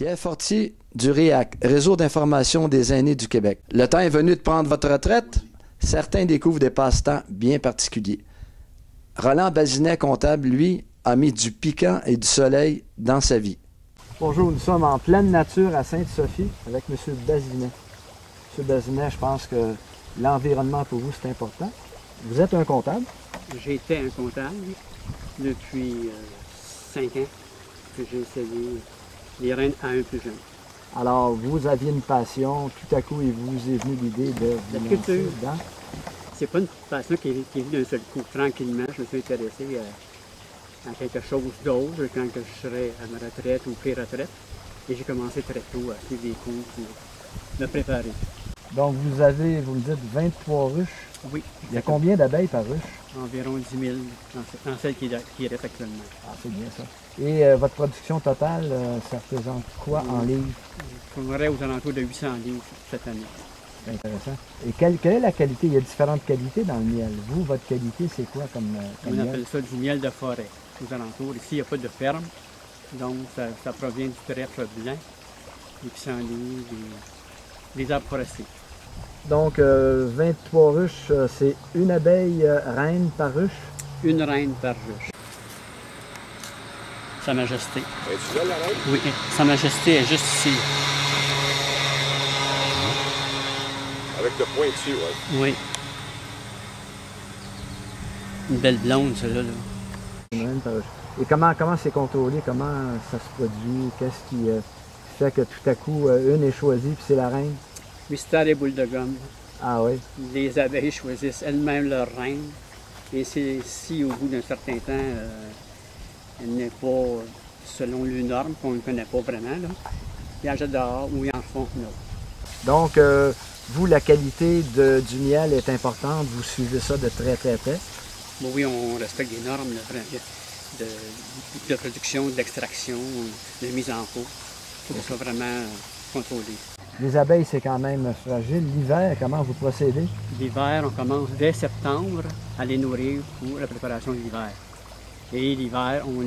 Pierre Fortier du RIAC, Réseau d'information des aînés du Québec. Le temps est venu de prendre votre retraite? Certains découvrent des passe-temps bien particuliers. Roland Bazinet, comptable, lui, a mis du piquant et du soleil dans sa vie. Bonjour, nous sommes en pleine nature à Sainte-Sophie avec M. Bazinet. M. Bazinet, je pense que l'environnement pour vous, c'est important. Vous êtes un comptable? J'ai été un comptable depuis 5 ans que j'ai essayé les rênes à un plus jeune. Alors, vous aviez une passion, tout à coup, il vous est venu l'idée de La vous culture. lancer dedans. C'est pas une passion qui est venue d'un seul coup. Tranquillement, je me suis intéressé à quelque chose d'autre quand je serais à ma retraite ou pré-retraite. Et j'ai commencé très tôt à suivre des cours pour me préparer. Donc, vous avez, vous me dites, 23 ruches. Oui. Il y a combien d'abeilles par ruche? Environ 10 000 dans celle qui reste actuellement. Ah, c'est bien ça. Et votre production totale, ça représente quoi en livres? On aurait aux alentours de 800 livres cette année. C'est intéressant. Et quelle est la qualité? Il y a différentes qualités dans le miel. Vous, votre qualité, c'est quoi comme On miel? appelle ça du miel de forêt aux alentours. Ici, il n'y a pas de ferme, donc ça provient du trèfle blanc, des pissenlits, des arbres forestiers. Donc, 23 ruches, c'est une abeille reine par ruche? Une reine par ruche. Sa Majesté. Es-tu là, la reine? Oui, Sa Majesté est juste ici. Avec le point dessus, oui. Oui. Une belle blonde, celle-là. Là. Une reine par ruche. Et comment c'est contrôlé? Comment ça se produit? Qu'est-ce qui fait que tout à coup, une est choisie puis c'est la reine? Mystère et boule de gomme. Ah oui? Les abeilles choisissent elles-mêmes leur reine. Et si au bout d'un certain temps, elle n'est pas selon les normes, qu'on ne connaît pas vraiment, là, ils en jettent dehors ou ils en font une autre. Donc, vous, la qualité du miel est importante. Vous suivez ça de très, très près. Bon, oui, on respecte des normes de production, d'extraction, de mise en pot. Il faut que ce soit vraiment contrôlé. Les abeilles, c'est quand même fragile. L'hiver, comment vous procédez? L'hiver, on commence dès septembre à les nourrir pour la préparation de l'hiver. Et l'hiver, on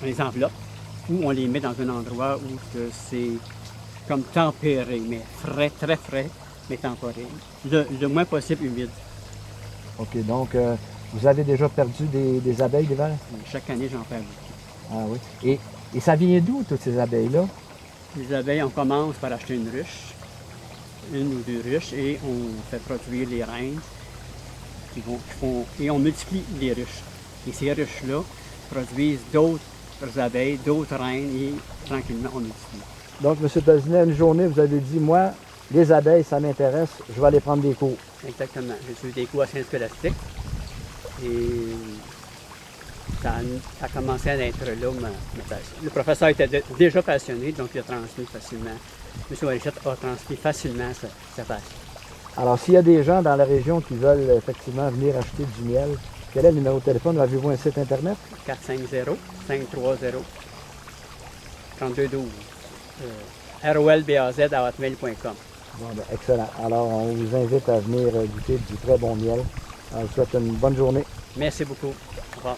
les enveloppe ou on les met dans un endroit où c'est comme tempéré, mais frais, très frais, mais tempéré. Le moins possible humide. OK, donc vous avez déjà perdu des abeilles l'hiver? Chaque année, j'en perds beaucoup. Ah oui. Et ça vient d'où, toutes ces abeilles-là? Les abeilles, on commence par acheter une ruche, une ou deux ruches, et on fait produire les reines, et on multiplie les ruches. Et ces ruches-là produisent d'autres abeilles, d'autres reines, et tranquillement, on multiplie. Donc, M. Bazinet, une journée, vous avez dit, moi, les abeilles, ça m'intéresse, je vais aller prendre des cours. Exactement. J'ai suivi des cours à Saint-Scolastique, et ça a commencé à être là ma passion. Le professeur était déjà passionné, donc il a transmis facilement. M. Warichette a transmis facilement sa passion. Alors, s'il y a des gens dans la région qui veulent effectivement venir acheter du miel, quel est le numéro de téléphone? Avez-vous un site Internet? 450-530-3212. rolbaz@hotmail.com. Bon, ben, excellent. Alors, on vous invite à venir goûter du très bon miel. Alors, je vous souhaite une bonne journée. Merci beaucoup. Au revoir.